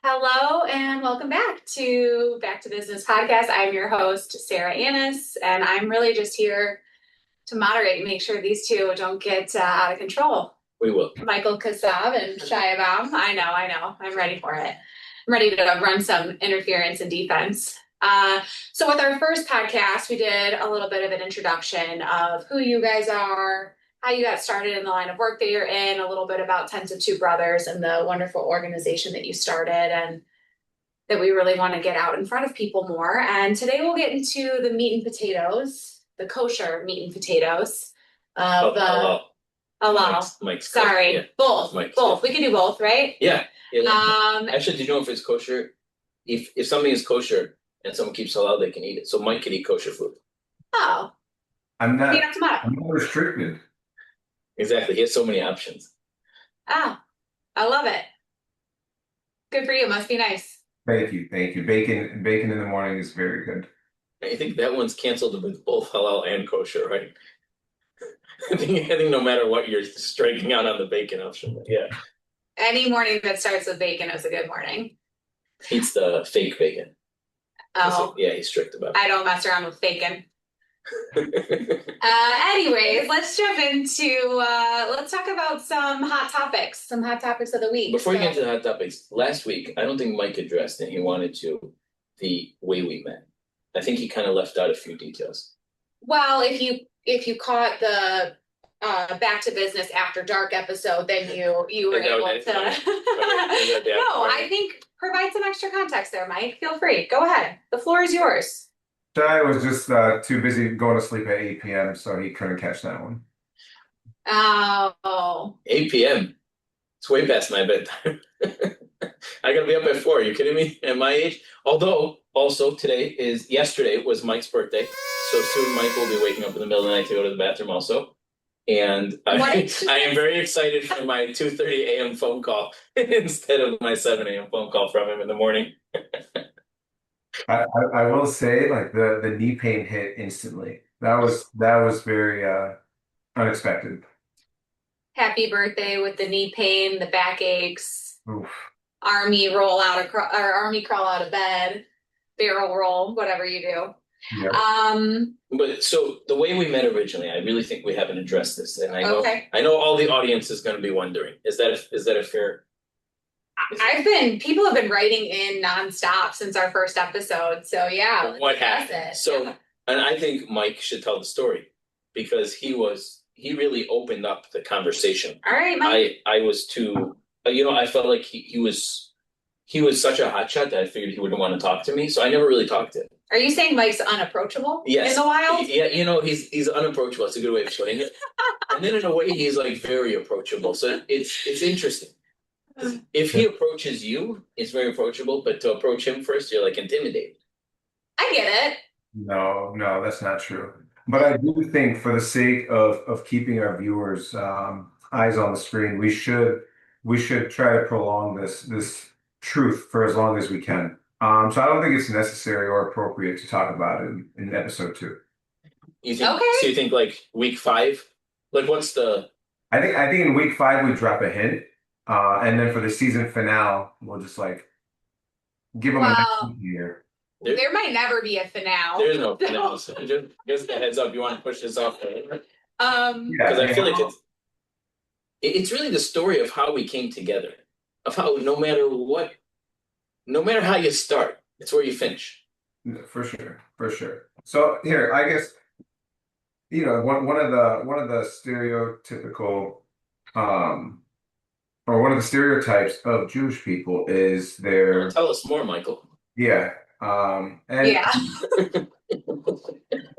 Hello and welcome back to Business Podcast. I'm your host, Sarah Annis, and I'm really just here to moderate and make sure these two don't get out of control. We will. Michael Kasab and Shia Baum. I know. I'm ready for it. I'm ready to run some interference and defense. So with our first podcast, we did a little bit of an introduction of who you guys are, how you got started in the line of work that you're in, a little bit about Tens of Two Brothers and the wonderful organization that you started and that we really want to get out in front of people more. And today we'll get into the meat and potatoes, the kosher meat and potatoes of Mike's Sorry, yeah. both. Yeah. We can do both, right? Yeah. Actually, did you know if it's kosher? If something is kosher and someone keeps halal, they can eat it. So Mike can eat kosher food. Oh, I'm not. peanut tomato. I'm not restricted. Exactly. He has so many options. Ah, I love it. Good for you. Must be nice. Thank you. Bacon in the morning is very good. I think that one's canceled with both halal and kosher, right? I think no matter what, you're striking out on the bacon option. Yeah. Any morning that starts with bacon is a good morning. Eats the fake bacon. Oh, Yeah, he's strict about it. I don't mess around with bacon. Anyways, let's jump into let's talk about some hot topics of the week. Before you get into the hot topics, last week I don't think Mike addressed, and he wanted to, the way we met. I think he kind of left out a few details. Well, if you caught the Back to Business After Dark episode, then you were able to. No, I think provide some extra context there, Mike. Feel free. Go ahead. The floor is yours. Shai was just too busy going to sleep at 8 p.m., so he couldn't catch that one. Oh. 8 p.m. It's way past my bedtime. I gotta be up at 4. Are you kidding me? At my age? Although, also, yesterday was Mike's birthday. So soon Mike will be waking up in the middle of the night to go to the bathroom also. And I am very excited for my 2:30 a.m. phone call instead of my 7 a.m. phone call from him in the morning. I will say, like, the knee pain hit instantly. That was very unexpected. Happy birthday with the knee pain, the back aches, Oof. army crawl out of bed, barrel roll, whatever you do. Yeah. But so the way we met originally, I really think we haven't addressed this, and I know all the audience is going to be wondering: is that a fair? People have been writing in nonstop since our first episode. So yeah, what happened? And I think Mike should tell the story because he really opened up the conversation. All right, Mike. I was too, I felt like he was such a hotshot that I figured he wouldn't want to talk to me. So I never really talked to him. Are you saying Mike's unapproachable? Yes. In the wild? Yeah, he's unapproachable. That's a good way of putting it. And then in a way, he's like very approachable. So it's interesting. If he approaches you, it's very approachable, but to approach him first, you're like intimidated. I get it. No, that's not true. But I do think for the sake of keeping our viewers' eyes on the screen, we should try to prolong this truth for as long as we can. So I don't think it's necessary or appropriate to talk about it in episode 2. You think? Okay. So you think like week 5? Like what's the? I think in week 5 we drop a hint. And then for the season finale, we'll just like give them a next year. There might never be a finale. There's no finale. So just a heads up, you want to push this off. Because I feel like it's really the story of how we came together. Of how no matter how you start, it's where you finish. For sure. So here, I guess one of the stereotypical or one of the stereotypes of Jewish people is their. Tell us more, Michael. Yeah. And one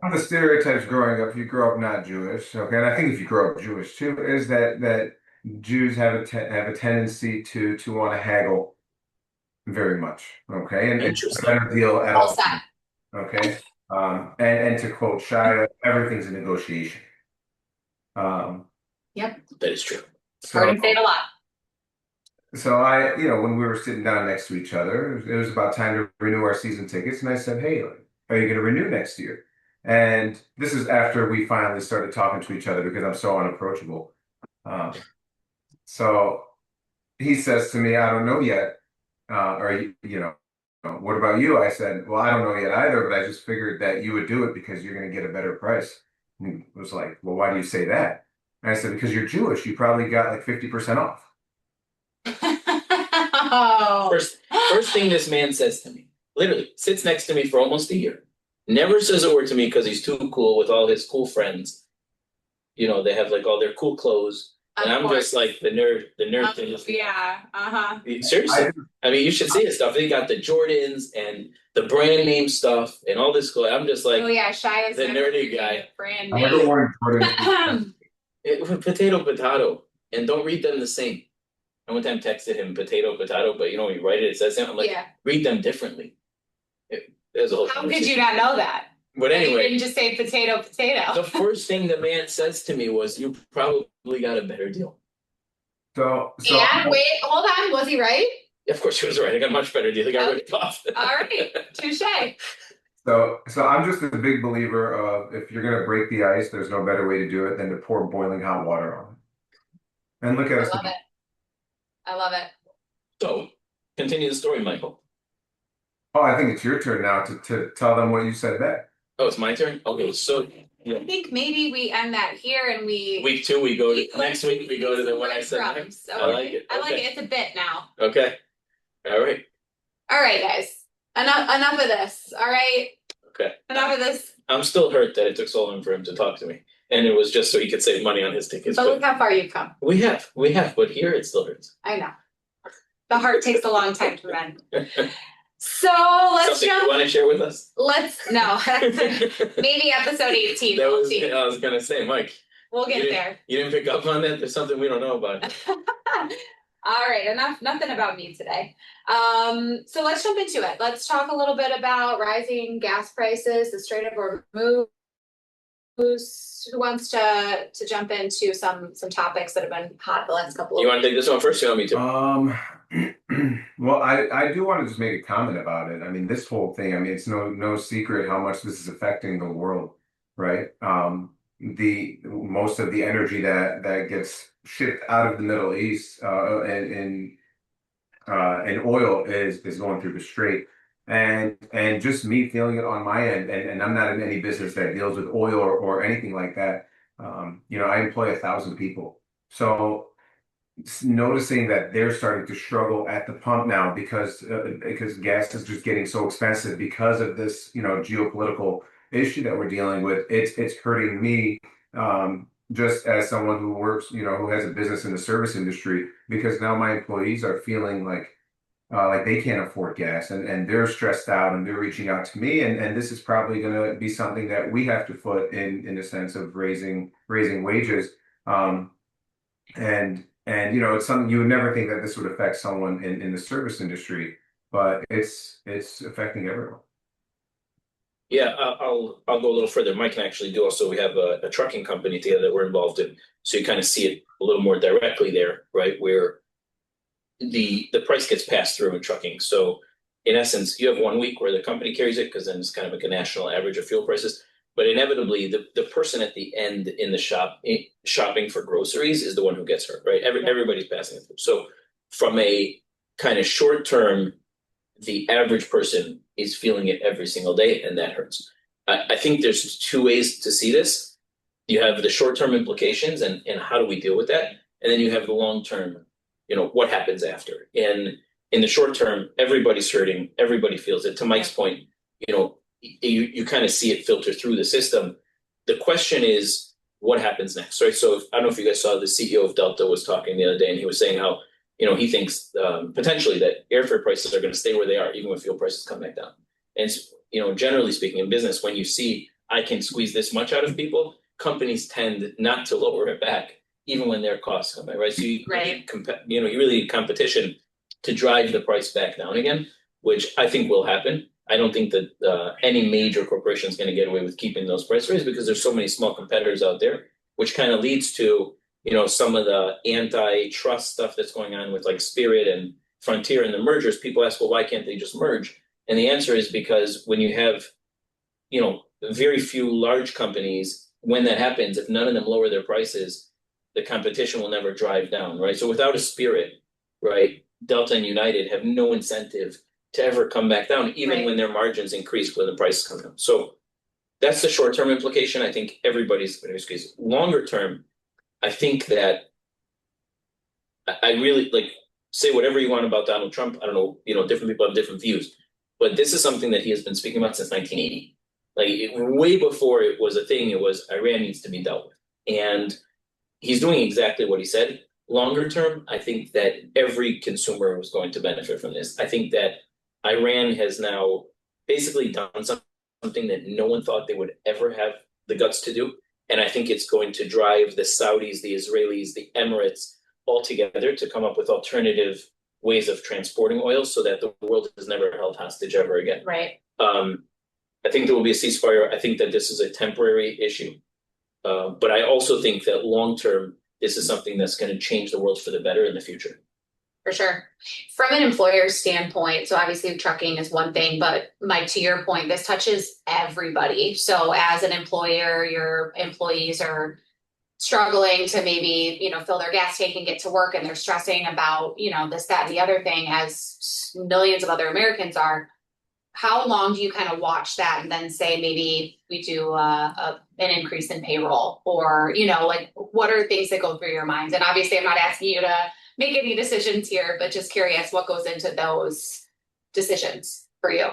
of the stereotypes growing up, if you grow up not Jewish, okay, and I think if you grow up Jewish too, is that Jews have a tendency to want to haggle very much, okay, and it's a better deal at all. Okay. And to quote Shia, everything's a negotiation. Yep. That is true. Heard him say it a lot. So when we were sitting down next to each other, it was about time to renew our season tickets. And I said, hey, are you going to renew next year? And this is after we finally started talking to each other because I'm so unapproachable. So he says to me, I don't know yet. what about you? I said, well, I don't know yet either, but I just figured that you would do it because you're going to get a better price. And he was like, well, why do you say that? And I said, because you're Jewish. You probably got like 50% off. Oh. First thing this man says to me, literally sits next to me for almost a year, never says a word to me because he's too cool with all his cool friends. You know, they have like all their cool clothes. And I'm just like the nerd thing. Yeah, Seriously. I mean, you should see his stuff. They got the Jordans and the brand name stuff and all this cool. I'm just like, oh yeah, Shia's the nerdy guy. Brand I never name. wanted Jordan. Potato, and don't read them the same. I one time texted him potato, but you know, when you write it, it says it. I'm like, Yeah. read them differently. There's a whole How could you not know that? But anyway, you didn't just say potato. the first thing the man says to me was, "You probably got a better deal." So and wait, hold on, was he right? Of course, he was right. I got a much better deal. I got ripped off. All right, touche. So I'm just a big believer of if you're going to break the ice, there's no better way to do it than to pour boiling hot water on it. And look at us. I love it. I love it. So, continue the story, Michael. Oh, I think it's your turn now to tell them what you said back. Oh, it's my turn? Okay, so I think maybe we end that here and week 2 we go to next week we go to the one I said next. Okay. I like it. I like it. It's a bit now. Okay. All right, guys. Enough of this. All right. Okay. Enough of this. I'm still hurt that it took so long for him to talk to me. And it was just so he could save money on his tickets. But look how far you've come. We have, but here it still hurts. I know. The heart takes a long time to mend. So let's Something you want to share with us? Maybe episode 18. I was gonna say, Mike. We'll get there. You didn't pick up on that? There's something we don't know about. All right, nothing about me today. So let's jump into it. Let's talk a little bit about rising gas prices, the Strait of Hormuz. Who wants to jump into some topics that have been hot the last couple of You want to take this one first? You want me to? Well, I do want to just make a comment about it. I mean, this whole thing, I mean, it's no secret how much this is affecting the world, right? The most of the energy that gets shipped out of the Middle East and oil is going through the Strait. And just me feeling it on my end, and I'm not in any business that deals with oil or anything like that. I employ 1,000 people. So noticing that they're starting to struggle at the pump now because gas is just getting so expensive because of this, geopolitical issue that we're dealing with. It's hurting me just as someone who works, who has a business in the service industry, because now my employees are feeling like they can't afford gas and they're stressed out and they're reaching out to me. And this is probably going to be something that we have to foot in the sense of raising wages. It's something you would never think that this would affect someone in the service industry, but it's affecting everyone. Yeah, I'll go a little further. Mike can actually do also. We have a trucking company together that we're involved in, so you kind of see it a little more directly there, right? Where the price gets passed through in trucking. So in essence, you have 1 week where the company carries it because then it's kind of like a national average of fuel prices. But inevitably, the person at the end in the shop shopping for groceries is the one who gets hurt, right? Everybody's passing it through. So from a kind of short term, the average person is feeling it every single day, and that hurts. I think there's 2 ways to see this. You have the short term implications and how do we deal with that? And then you have the long term, what happens after. And in the short term, everybody's hurting, everybody feels it. To Mike's point, you kind of see it filter through the system. The question is, what happens next, right? So I don't know if you guys saw the CEO of Delta was talking the other day, and he was saying how, he thinks potentially that airfare prices are going to stay where they are, even when fuel prices come back down. And, generally speaking in business, when you see, I can squeeze this much out of people, companies tend not to lower it back, even when their costs come back, right? So you really need competition to drive the price back down again, which I think will happen. I don't think that any major corporation is going to get away with keeping those price raises because there's so many small competitors out there, which kind of leads to, some of the antitrust stuff that's going on with like Spirit and Frontier and the mergers. People ask, well, why can't they just merge? And the answer is because when you have, very few large companies, when that happens, if none of them lower their prices, the competition will never drive down, right? So without a Spirit, right, Delta and United have no incentive to ever come back down, even Right. when their margins increase when the prices come down. So that's the short-term implication. I think everybody's going to squeeze. Longer term, I think that I really like say whatever you want about Donald Trump. I don't know, different people have different views, but this is something that he has been speaking about since 1980. Like way before it was a thing, it was Iran needs to be dealt with, and he's doing exactly what he said. Longer term, I think that every consumer was going to benefit from this. I think that Iran has now basically done something that no one thought they would ever have the guts to do. And I think it's going to drive the Saudis, the Israelis, the Emirates all together to come up with alternative ways of transporting oil so that the world is never held hostage ever again. Right. I think there will be a ceasefire. I think that this is a temporary issue. But I also think that long term, this is something that's going to change the world for the better in the future. For sure. From an employer standpoint, so obviously trucking is one thing, but Mike, to your point, this touches everybody. So as an employer, your employees are struggling to maybe, fill their gas tank and get to work, and they're stressing about, this, that, and the other thing, as millions of other Americans are. How long do you kind of watch that and then say maybe we do an increase in payroll, or like what are things that go through your minds? And obviously I'm not asking you to make any decisions here, but just curious what goes into those decisions for you.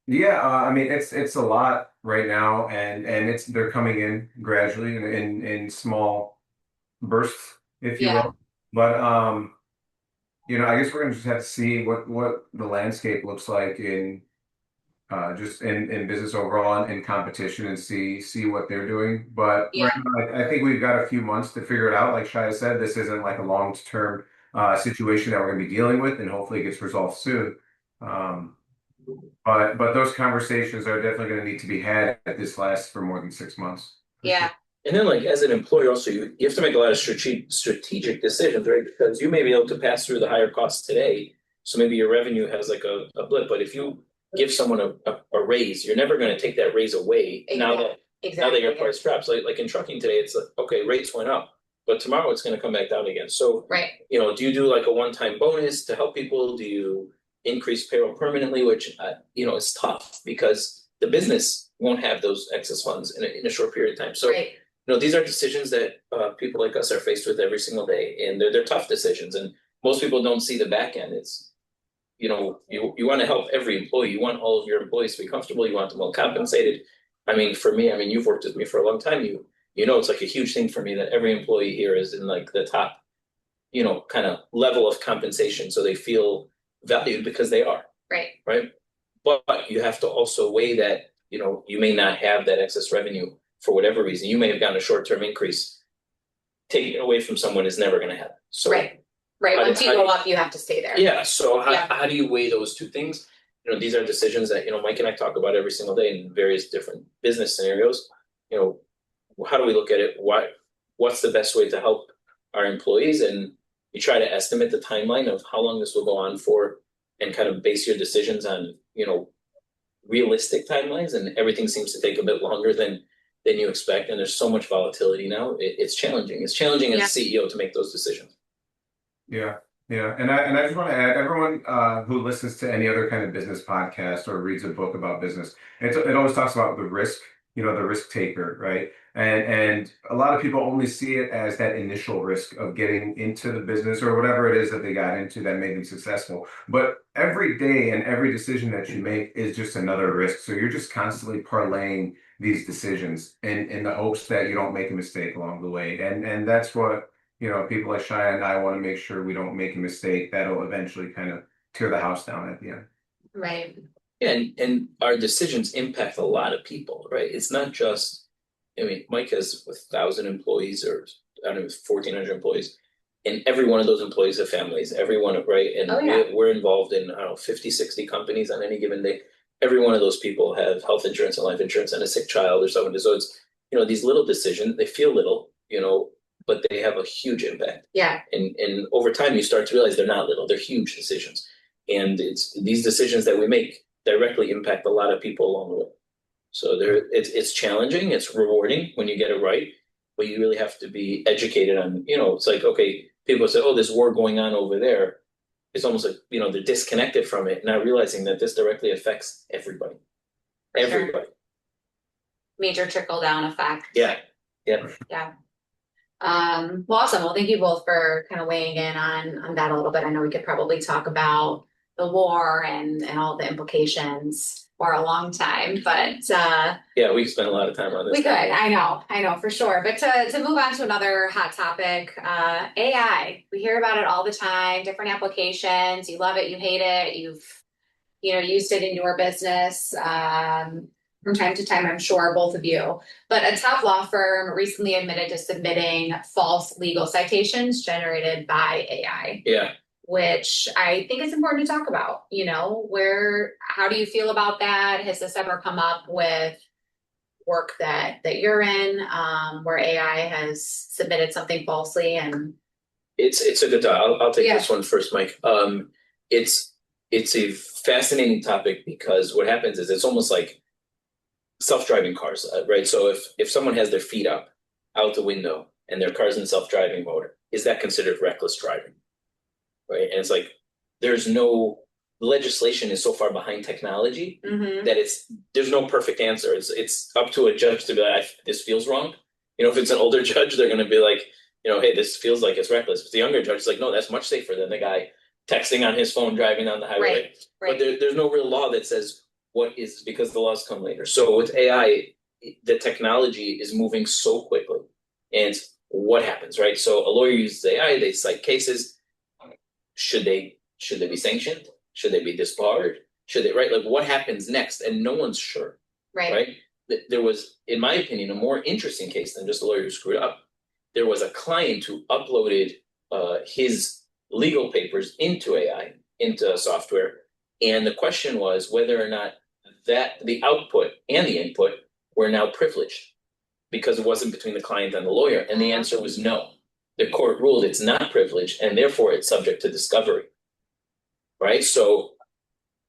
Yeah, I mean it's a lot right now, and they're coming in gradually in small bursts, if you Yeah. will. But I guess we're gonna just have to see what the landscape looks like in just in business overall and in competition, and see what they're doing. But Yeah. right now, I think we've got a few months to figure it out. Like Shia said, this isn't like a long-term situation that we're going to be dealing with, and hopefully it gets resolved soon. Um, but those conversations are definitely going to need to be had if this lasts for more than 6 months. Yeah. And then, like as an employer, also you have to make a lot of strategic decisions, right? Because you may be able to pass through the higher costs today, so maybe your revenue has like a blip. But if you give someone a raise, you're never going to take that raise away now that your price drops. Like in trucking today, it's like okay, rates went up, but tomorrow it's going to come back down again. So Right. do you do like a one-time bonus to help people? Do you increase payroll permanently? Which is tough because the business won't have those excess funds in a short period of time. So. Right. These are decisions that people like us are faced with every single day, and they're tough decisions. And most people don't see the back end. It's you want to help every employee. You want all of your employees to be comfortable. You want them well compensated. I mean, for me, you've worked with me for a long time. It's like a huge thing for me that every employee here is in like the top, kind of level of compensation, so they feel valued because they are. Right. Right. But you have to also weigh that you may not have that excess revenue. For whatever reason, you may have gotten a short-term increase. Taking it away from someone is never going to happen. So Right. Once you go up, you have to stay there. Yeah. So how do you weigh those two things? These are decisions that Mike and I talk about every single day in various different business scenarios. How do we look at it? What's the best way to help our employees? And you try to estimate the timeline of how long this will go on for, and kind of base your decisions on realistic timelines. And everything seems to take a bit longer than you expect, and there's so much volatility now. It's challenging. It's challenging as a CEO to make those decisions. Yeah, and I just want to add, everyone who listens to any other kind of business podcast or reads a book about business, it always talks about the risk, the risk taker, right? And a lot of people only see it as that initial risk of getting into the business or whatever it is that they got into that made them successful. But every day and every decision that you make is just another risk. So you're just constantly parlaying these decisions in the hopes that you don't make a mistake along the way. And that's what, people like Shia and I want to make sure we don't make a mistake that'll eventually kind of tear the house down at the end. Right. And our decisions impact a lot of people, right? It's not just, Mike has 1,000 employees, or I don't know, 1,400 employees, and every one of those employees have families, everyone, right? And we're involved in, 50, 60 companies on any given day. Every one of those people have health insurance and life insurance and a sick child or something. So it's, these little decisions, they feel little, but they have a huge impact. Yeah. And over time, you start to realize they're not little, they're huge decisions. And it's these decisions that we make directly impact a lot of people along the way. So it's challenging, it's rewarding when you get it right, but you really have to be educated on, it's like, okay, people say, oh, there's war going on over there. it's almost like, they're disconnected from it, not realizing that this directly affects everybody. Everybody. Major trickle down effect. Yeah. Yeah. Yeah. Well, awesome. Well, thank you both for kind of weighing in on that a little bit. I know we could probably talk about the war and all the implications for a long time, but yeah, we spent a lot of time on this. We could. I know for sure. But to move on to another hot topic, AI. We hear about it all the time. Different applications. You love it. You hate it. You've used it in your business. From time to time, I'm sure both of you. But a top law firm recently admitted to submitting false legal citations generated by AI. Yeah. Which I think is important to talk about. How do you feel about that? Has this ever come up with work that you're in, where AI has submitted something falsely? And it's a good topic. I'll take this one first, Mike. It's a fascinating topic because what happens is it's almost like self-driving cars, right? So if someone has their feet up out the window and their car's in self-driving mode, is that considered reckless driving? Right? And it's like there's no legislation is so far behind technology that there's no perfect answer. It's up to a judge to be like, this feels wrong. If it's an older judge, they're going to be like, hey, this feels like it's reckless. But the younger judge is like, no, that's much safer than the guy texting on his phone driving down the highway. Right. But there's no real law that says what is, because the laws come later. So with AI, the technology is moving so quickly, and what happens, right? So a lawyer uses AI, they cite cases. Should they be sanctioned? Should they be disbarred? Should they, right? Like what happens next? And no one's sure. Right. There was, in my opinion, a more interesting case than just a lawyer who screwed up. There was a client who uploaded his legal papers into AI, into software. And the question was whether or not that the output and the input were now privileged because it wasn't between the client and the lawyer. And the answer was no. The court ruled it's not privileged, and therefore it's subject to discovery. Right? So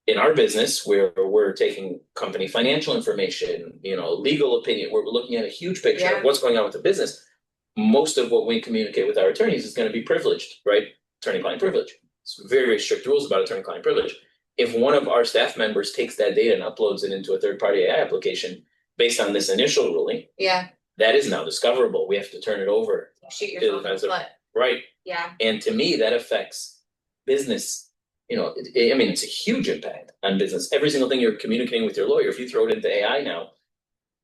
in our business, where we're taking company financial information, legal opinion, we're looking at a huge picture of what's going on with the business. Most of what we communicate with our attorneys is going to be privileged, right? Attorney-client privilege. It's very, very strict rules about attorney-client privilege. If one of our staff members takes that data and uploads it into a third-party AI application based on this initial ruling, that is now discoverable. We have to turn it over. Shoot yourself in the foot. Right. Yeah. And to me, that affects business. It's a huge impact on business. Every single thing you're communicating with your lawyer, if you throw it into AI now,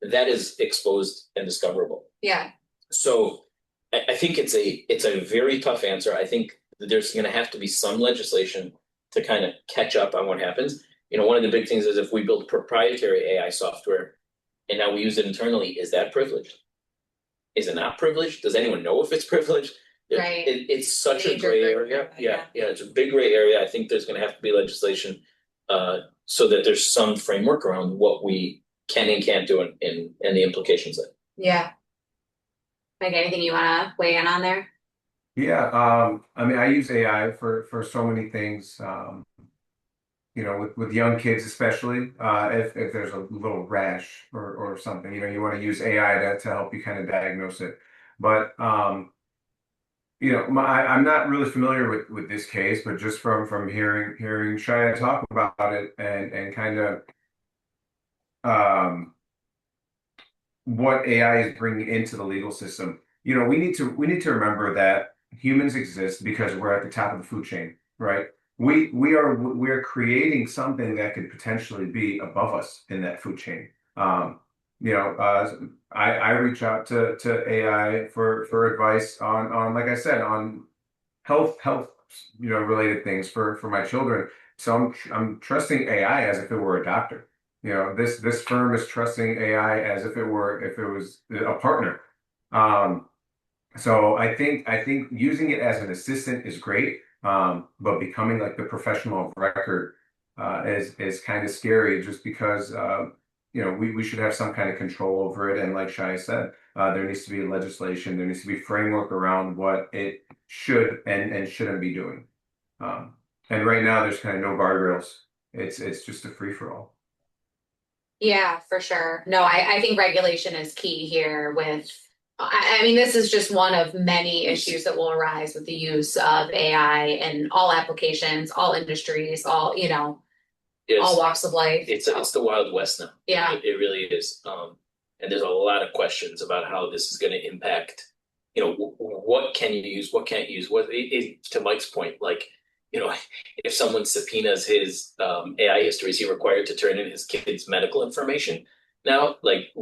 that is exposed and discoverable. Yeah. So I think it's a very tough answer. I think that there's going to have to be some legislation to kind of catch up on what happens. One of the big things is if we build proprietary AI software and now we use it internally, is that privileged? Is it not privileged? Does anyone know if it's privileged? Right. It's such a gray area. Yeah, it's a big gray area. I think there's going to have to be legislation so that there's some framework around what we can and can't do and the implications of it. Yeah. Like anything you want to weigh in on there? Yeah, I use AI for so many things. With young kids especially, if there's a little rash or something, you want to use AI to help you kind of diagnose it. But I'm not really familiar with this case, but just from hearing Shia talk about it and kind of what AI is bringing into the legal system. We need to remember that humans exist because we're at the top of the food chain, right? We're creating something that could potentially be above us in that food chain. I reach out to AI for advice on like I said, on health related things for my children. So I'm trusting AI as if it were a doctor. This firm is trusting AI as if it was a partner. So I think using it as an assistant is great, but becoming like the professional of record is kind of scary, just because we should have some kind of control over it. And like Shai said, there needs to be legislation, there needs to be framework around what it should and shouldn't be doing. And right now there's kind of no guardrails. It's just a free for all. Yeah, for sure. No, I think regulation is key here with I mean, this is just one of many issues that will arise with the use of AI in all applications, all industries, all, all It's walks of life. it's the Wild West now. Yeah. It really is. And there's a lot of questions about how this is going to impact. What can you use? What can't you use? To Mike's point, like, if someone subpoenas his AI history, is he required to turn in his kid's medical information? Now, like,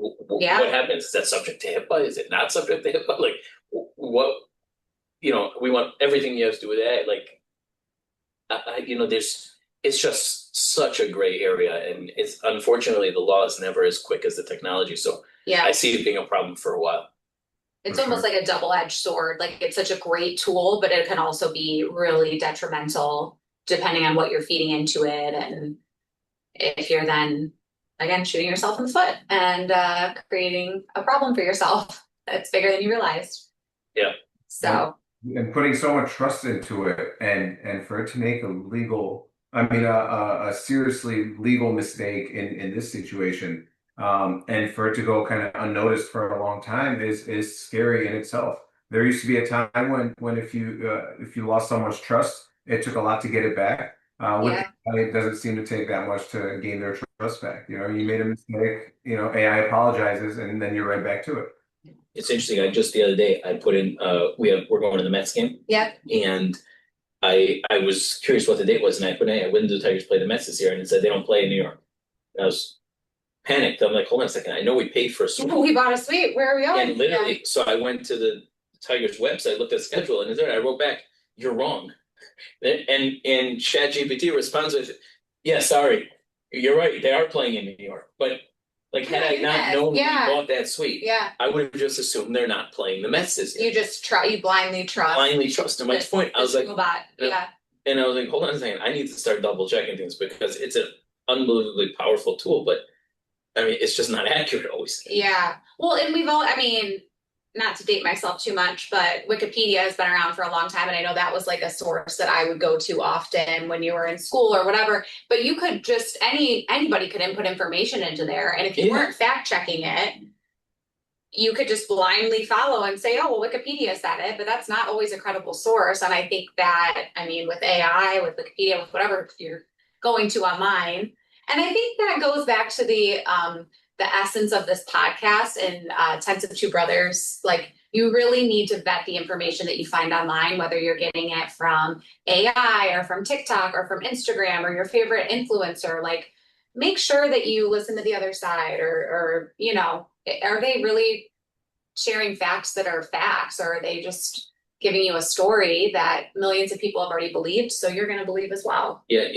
Yeah. what happens? Is that subject to HIPAA? Is it not subject to HIPAA? Like, what? We want everything you have to do with AI. Like, there's it's just such a gray area, and it's unfortunately the law is never as quick as the technology. So Yeah. I see it being a problem for a while. It's almost like a double-edged sword. Like it's such a great tool, but it can also be really detrimental depending on what you're feeding into it. And if you're then, again, shooting yourself in the foot and creating a problem for yourself that's bigger than you realized. Yeah. So. And putting so much trust into it, and for it to make a seriously legal mistake in this situation, and for it to go kind of unnoticed for a long time is scary in itself. There used to be a time when if you lost someone's trust, it took a lot to get it back. With Yeah. AI, it doesn't seem to take that much to gain their trust back. You made a mistake, AI apologizes, and then you're right back to it. It's interesting. Just the other day I put in we're going to the Mets game. Yeah. And I was curious what the date was, and I put in, when do the Tigers play the Mets this year? And it said they don't play in New York. And I was panicked. I'm like, hold on a second. I know we paid for a suite. We bought a suite. Where are we going? And literally, so I went to the Tigers website, looked at the schedule, and I wrote back, "You're wrong." And ChatGPT responds with, "Yeah, sorry, you're right. They are playing in New York." But like, had I not known we bought that suite, I would have just assumed they're not playing the Mets this year. You blindly trust. Blindly trust. To Mike's point, I was like, yeah. And I was like, hold on a second, I need to start double checking things because it's an unbelievably powerful tool, but I mean, it's just not accurate always. Yeah. Well, and not to date myself too much, but Wikipedia has been around for a long time. And I know that was like a source that I would go to often when you were in school or whatever. But you could just, anybody could input information into there. And if you weren't fact checking it, you could just blindly follow and say, oh, well, Wikipedia said it, but that's not always a credible source. And I think that, with AI, with Wikipedia, with whatever you're going to online. And I think that goes back to the essence of this podcast and Tense of Two Brothers. Like, you really need to vet the information that you find online, whether you're getting it from AI or from TikTok or from Instagram or your favorite influencer. Like, make sure that you listen to the other side, or are they really sharing facts that are facts, or are they just giving you a story that millions of people have already believed, so you're going to believe as well? Yeah,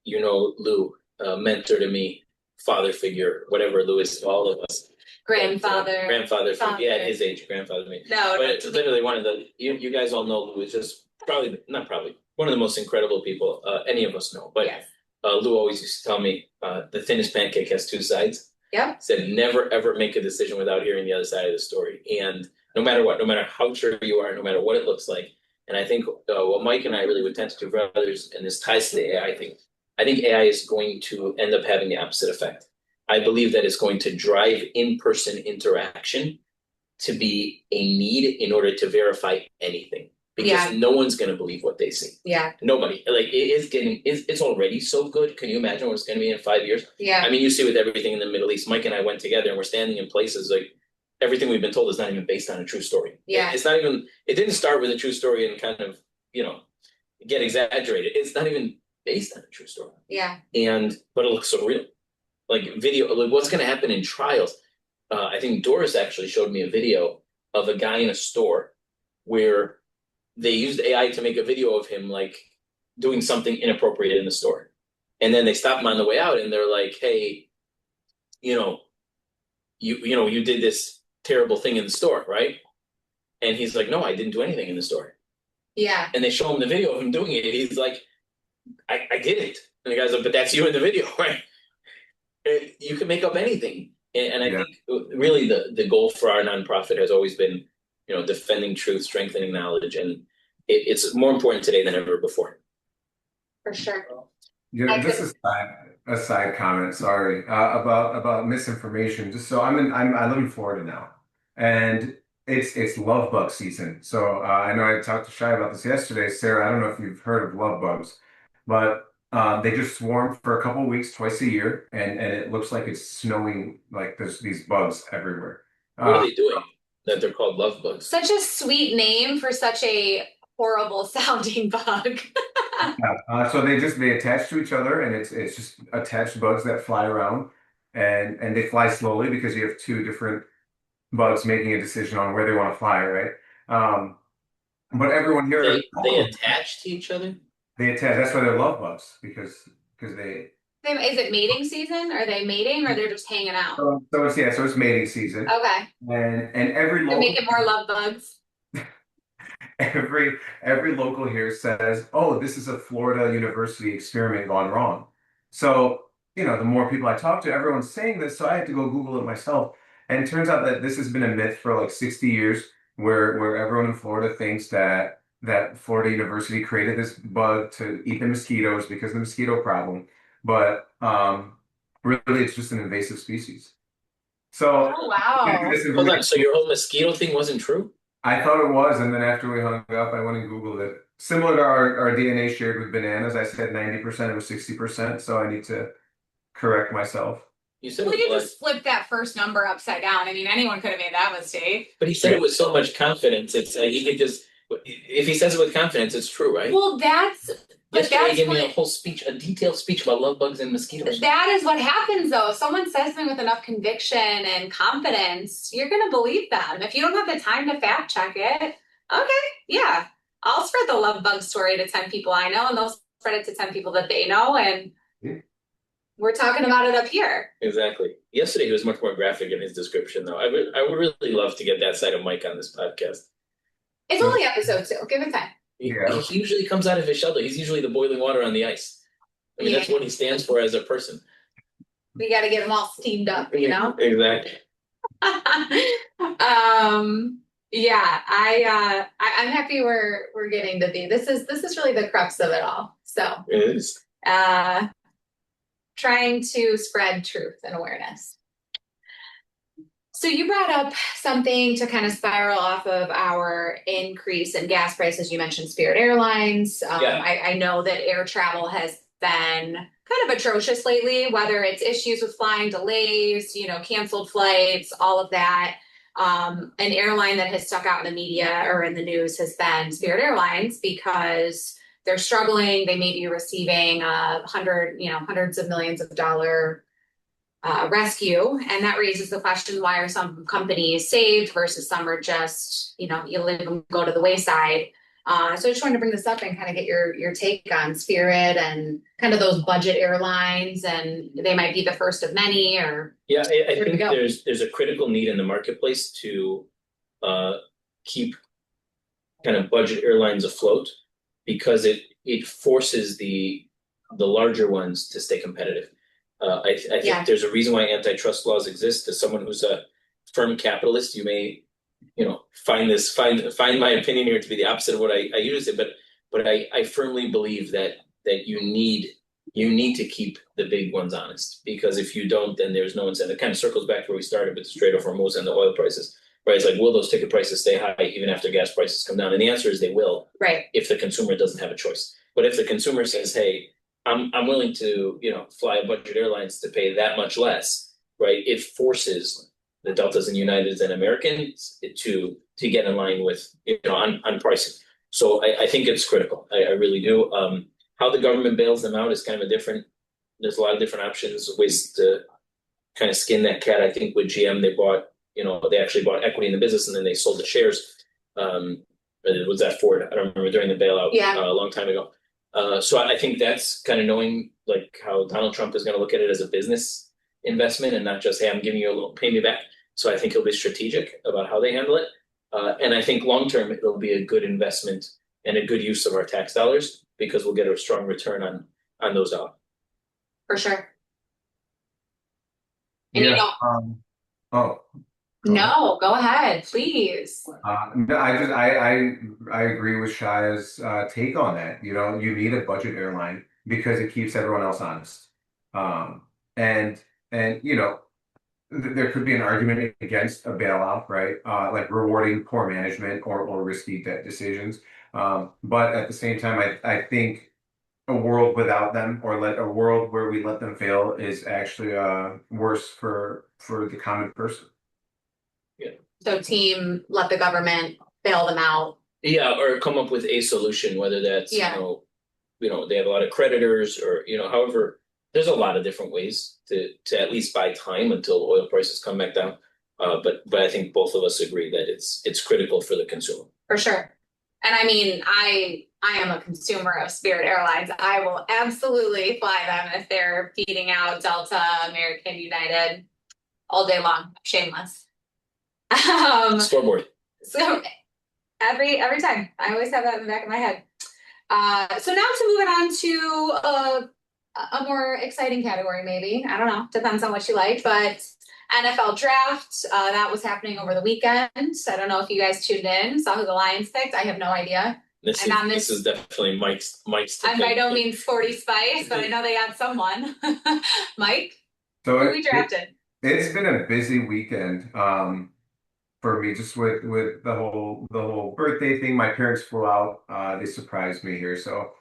Lou, mentor to me, father figure, whatever Lou is to all of us. Grandfather. Figure. Yeah, at his age, grandfather to me. No, but it's literally one of the, you guys all know Lou is just one of the most incredible people any of us know. But yes. Lou always used to tell me, the thinnest pancake has two sides. Yep. Said never ever make a decision without hearing the other side of the story. And no matter what, no matter how sure you are, no matter what it looks like. And I think what Mike and I really would tend to do for others, and this ties to the AI thing, I think AI is going to end up having the opposite effect. I believe that it's going to drive in-person interaction to be a need in order to verify anything. Because no one's going to believe what they see. Yeah. Nobody. Like, it's already so good. Can you imagine what it's going to be in 5 years? Yeah. I mean, you see with everything in the Middle East, Mike and I went together and we're standing in places like everything we've been told is not even based on a true story. Yeah. It didn't start with a true story and kind of, get exaggerated. It's not even based on a true story. Yeah. But it looks so real. Like video, like what's going to happen in trials. I think Doris actually showed me a video of a guy in a store where they used AI to make a video of him like doing something inappropriate in the store. And then they stop him on the way out and they're like, hey, you did this terrible thing in the store, right? And he's like, no, I didn't do anything in the store. Yeah. And they show him the video of him doing it. He's like, I did it. And the guy's like, but that's you in the video, right? And you can make up anything. And I think really the goal for our nonprofit has always been, defending truth, strengthening knowledge, and it's more important today than ever before. For sure. Just a side comment. Sorry, about misinformation. Just so I live in Florida now, and It's love bug season. So I know I talked to Shy about this yesterday. Sarah, I don't know if you've heard of love bugs, but they just swarm for a couple of weeks, twice a year, and it looks like it's snowing. Like there's these bugs everywhere. What are Uh, they doing that they're called love bugs? Such a sweet name for such a horrible sounding bug. yeah. So they attach to each other, and it's just attached bugs that fly around, and they fly slowly because you have two different bugs making a decision on where they want to fly, right? Um, but everyone here, They attach to each other? they attach. That's why they're love bugs because Is it mating season? Are they mating or they're just hanging out? so it's mating season, Okay. and every They're local making more love bugs. every local here says, "Oh, this is a Florida University experiment gone wrong." So, the more people I talk to, everyone's saying this, so I had to go Google it myself. And it turns out that this has been a myth for like 60 years, where everyone in Florida thinks that Florida University created this bug to eat the mosquitoes because of the mosquito problem. But really, it's just an invasive species. So, Oh, wow. this Hold on, information. so your whole mosquito thing wasn't true? I thought it was, and then after we hung up, I went and Googled it. Similar to our DNA shared with bananas, I said 90%, it was 60%, so I need to correct myself. You said Well, it you was, just flipped that first number upside down. I mean, anyone could have made that mistake. but he said it with so much confidence. It's he could just if he says it with confidence, it's true, right? Well, but Yesterday, he that's gave me a what, whole speech, a detailed speech about love bugs and mosquitoes. that is what happens though. If someone says something with enough conviction and confidence, you're going to believe them. If you don't have the time to fact check it, okay, yeah, I'll spread the love bug story to 10 people I know, and they'll spread it to 10 people that they know, and Yeah. we're talking about it up here. Exactly. Yesterday, he was much more graphic in his description, though. I would really love to get that side of Mike on this podcast. It's only episode 2. Give it time. Yeah. He usually comes out of his shell, though. He's usually the boiling water on the ice. I mean, that's Yeah. what he stands for as a person. We got to get them all steamed up, you know? Exactly. Yeah, I'm happy we're getting to be. This is really the crux of it all. So, It is. trying to spread truth and awareness. So you brought up something to kind of spiral off of our increase in gas prices. You mentioned Spirit Airlines. Yeah. I know that air travel has been kind of atrocious lately, whether it's issues with flying delays, canceled flights, all of that. An airline that has stuck out in the media or in the news has been Spirit Airlines because they're struggling. They may be receiving hundreds of millions of dollar rescue, and that raises the question: why are some companies saved versus some are just you leave them go to the wayside? So I just wanted to bring this up and kind of get your take on Spirit and kind of those budget airlines, and they might be the first of many. Or Yeah, I where do we think go? there's a critical need in the marketplace to keep kind of budget airlines afloat because it forces the larger ones to stay competitive. I think Yeah. there's a reason why antitrust laws exist. As someone who's a firm capitalist, you may, find my opinion here to be the opposite of what I usually say, but I firmly believe that you need to keep the big ones honest, because if you don't, then there's no incentive. It kind of circles back to where we started with the Strait of Hormuz and the oil prices, right? It's like, will those ticket prices stay high even after gas prices come down? And the answer is they will, Right. if the consumer doesn't have a choice. But if the consumer says, hey, I'm willing to, fly a budget airlines to pay that much less, right? It forces the Deltas and Uniteds and Americans to get in line with, on pricing. So I think it's critical. I really do. How the government bails them out is kind of there's a lot of different options, ways to kind of skin that cat. I think with GM, they actually bought equity in the business and then they sold the shares. Was that Ford? I don't remember, during the bailout. Yeah. A long time ago. So I think that's kind of knowing like how Donald Trump is going to look at it as a business investment and not just, hey, I'm giving you a little, pay me back. So I think he'll be strategic about how they handle it. And I think long term, it'll be a good investment and a good use of our tax dollars because we'll get a strong return on those dollars. For sure. And Yeah. Oh. No, go ahead, please. No, I agree with Shaya's take on that. You need a budget airline because it keeps everyone else honest. And there could be an argument against a bailout, right? Like rewarding poor management or risky debt decisions. But at the same time, I think a world without them or let a world where we let them fail is actually worse for the common person. Yeah. So team, let the government bail them out. Yeah, or come up with a solution, whether that's, Yeah. They have a lot of creditors or, however, there's a lot of different ways to at least buy time until oil prices come back down. But I think both of us agree that it's critical for the consumer. For sure. And I mean, I am a consumer of Spirit Airlines. I will absolutely fly them if they're beating out Delta, American, United all day long. Shameless. Scoreboard. So every time, I always have that in the back of my head. So now to moving on to a more exciting category, maybe. I don't know. Depends on what you like, but NFL draft, that was happening over the weekend. I don't know if you guys tuned in, saw who the Lions picked. I have no idea. This is definitely Mike's. I'm by no means 40 Spice, but I know they had someone. Mike, So who we drafted? It's been a busy weekend for me, just with the whole birthday thing. My parents flew out. They surprised me here, so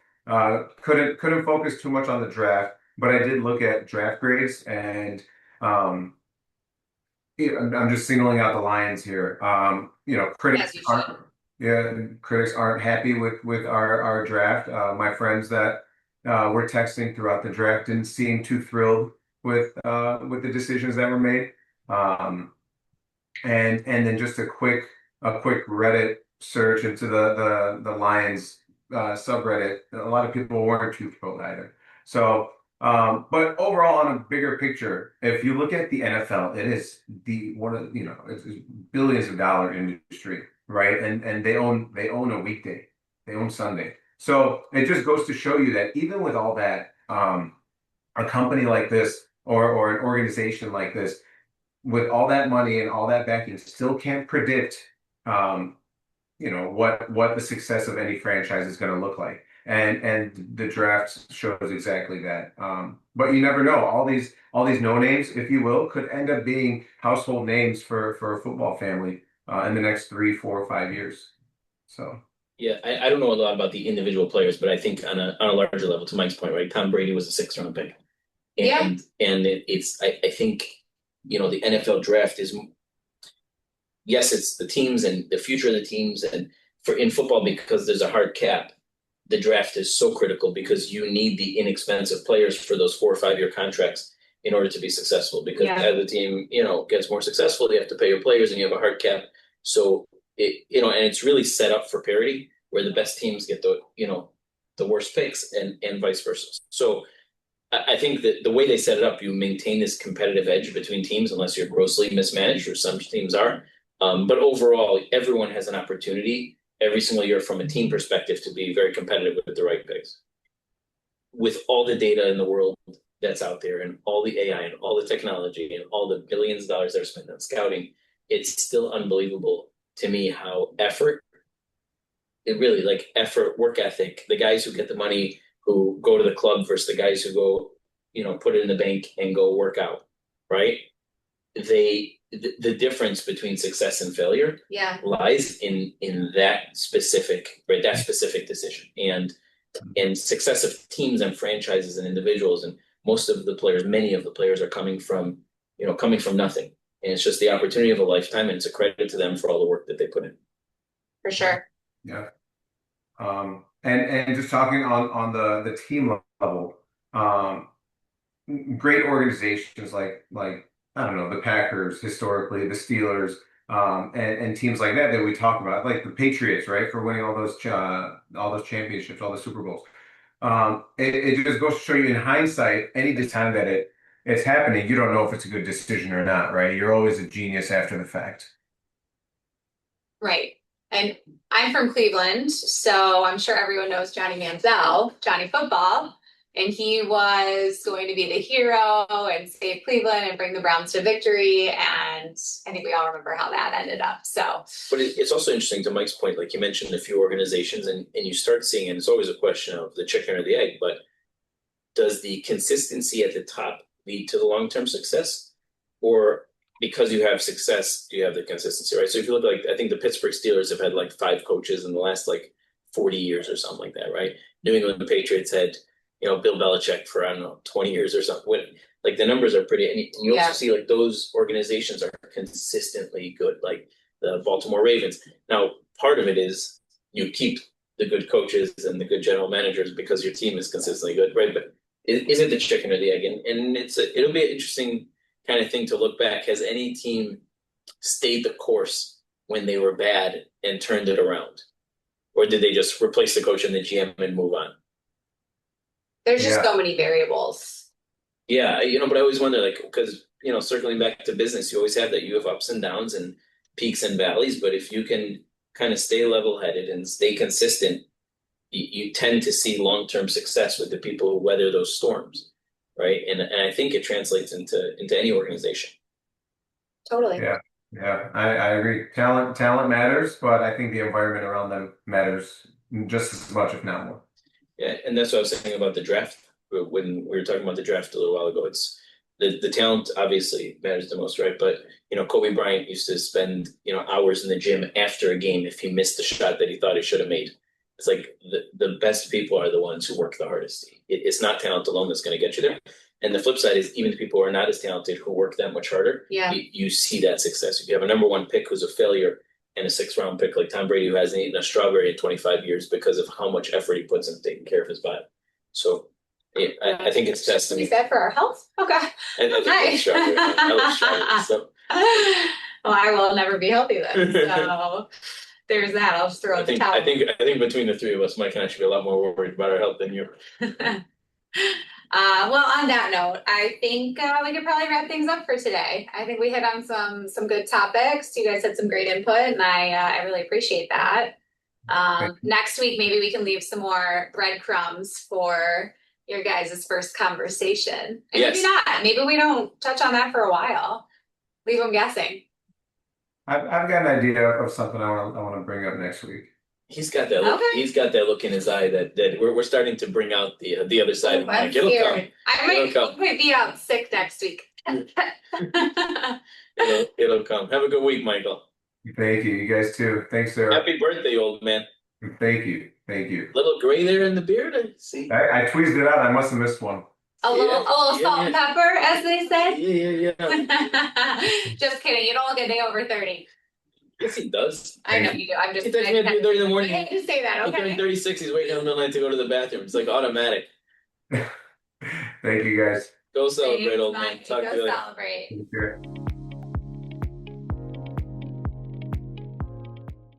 couldn't focus too much on the draft. But I did look at draft grades, and I'm just singling out the Lions here. Critics aren't, yeah, critics aren't happy with our draft. My friends that were texting throughout the draft didn't seem too thrilled with the decisions that were made. And then just a quick Reddit search into the Lions subreddit. A lot of people weren't too thrilled either. So, but overall, on a bigger picture, if you look at the NFL, it is it's billions of dollar industry, right? And they own a weekday, they own Sunday. So it just goes to show you that even with all that, a company like this or an organization like this, with all that money and all that backing, still can't predict, what the success of any franchise is going to look like. And the draft shows exactly that. But you never know. All these no names, if you will, could end up being household names for a football family in the next 3, 4, 5 years. So. Yeah, I don't know a lot about the individual players, but I think on a larger level, to Mike's point, right? Tom Brady was a 6th round pick. And I think, the NFL draft is, yes, it's the teams and the future of the teams. And in football, because there's a hard cap, the draft is so critical because you need the inexpensive players for those 4 or 5 year contracts in order to be successful. Because as the team, gets more successful, you have to pay your players and you have a hard cap. So, and it's really set up for parity where the best teams get the worst picks and vice versa. So I think that the way they set it up, you maintain this competitive edge between teams unless you're grossly mismanaged, or some teams are. But overall, everyone has an opportunity every single year from a team perspective to be very competitive with the right picks. With all the data in the world that's out there and all the AI and all the technology and all the billions of dollars that are spent on scouting, it's still unbelievable to me how effort, work ethic, the guys who get the money, who go to the club versus the guys who go, put it in the bank and go work out, right? The difference between success and failure lies in that specific decision. And success of teams and franchises and individuals, and many of the players are coming from nothing. And it's just the opportunity of a lifetime, and it's a credit to them for all the work that they put in. For sure. Yeah. And just talking on the team level, great organizations like I don't know, the Packers historically, the Steelers, and teams like that we talk about, like the Patriots, right, for winning all those championships, all the Super Bowls. It just goes to show you in hindsight, any time that it's happening, you don't know if it's a good decision or not, right? You're always a genius after the fact. Right. And I'm from Cleveland, so I'm sure everyone knows Johnny Manziel, Johnny Football, and he was going to be the hero and save Cleveland and bring the Browns to victory. And I think we all remember how that ended up. So, but it's also interesting to Mike's point, like you mentioned a few organizations, and you start seeing, and it's always a question of the chicken or the egg, but does the consistency at the top lead to the long-term success? Or because you have success, you have the consistency, right? So if you look like, I think the Pittsburgh Steelers have had like 5 coaches in the last like 40 years or something like that, right? New England Patriots had, Bill Belichick for, I don't know, 20 years or something. Like the numbers are pretty, and you also see like those organizations are consistently good, like the Baltimore Ravens. Now, part of it is you keep the good coaches and the good general managers because your team is consistently good, right? But is it the chicken or the egg? And it'll be an interesting kind of thing to look back. Has any team stayed the course when they were bad and turned it around? Or did they just replace the coach and the GM and move on? There's just so many variables. Yeah, but I always wonder, like, because, circling back to business, you always have that. You have ups and downs and peaks and valleys, but if you can kind of stay level-headed and stay consistent, you tend to see long-term success with the people who weather those storms, right? And I think it translates into any organization. Totally. Yeah, I agree. Talent matters, but I think the environment around them matters just as much, if not more. Yeah, and that's what I was saying about the draft. When we were talking about the draft a little while ago, it's the talent obviously matters the most, right? But Kobe Bryant used to spend hours in the gym after a game if he missed the shot that he thought he should have made. It's like the best people are the ones who work the hardest. It's not talent alone that's going to get you there. And the flip side is even the people who are not as talented who work that much harder, you see that success. If you have a number 1 pick who's a failure and a 6th-round pick like Tom Brady who hasn't eaten a strawberry in 25 years because of how much effort he puts into taking care of his body. So I think it's testament. Is that for our health? Okay. I love strawberry. I love strawberry. So. Well, I will never be healthy then. So there's that. I'll just throw the towel. I think between the 3 of us, Mike and I should be a lot more worried about our health than you. Well, on that note, I think we could probably wrap things up for today. I think we hit on some good topics. You guys had some great input, and I really appreciate that. Next week, maybe we can leave some more breadcrumbs for your guys' first conversation. And maybe not. Maybe we don't touch on that for a while. Leave them guessing. I've got an idea of something I want to bring up next week. He's got that look. Okay. He's got that look in his eye that we're starting to bring out the other side of Mike. It'll come. I might be out sick next week. It'll come. Have a good week, Michael. Thank you. You guys too. Thanks, sir. Happy birthday, old man. Thank you. Little gray there in the beard. I see. I tweezed it out. I must have missed one. A little salt and pepper, as they said. Yeah. Just kidding. You don't look a day over 30. Yes, he does. I know you do. I'm just. He texts me at 3:30 in the morning. I hate to say that. Okay. He's 36. He's waiting on the night to go to the bathroom. It's like automatic. Thank you, guys. Go celebrate, old man. Talk to you later. Go celebrate.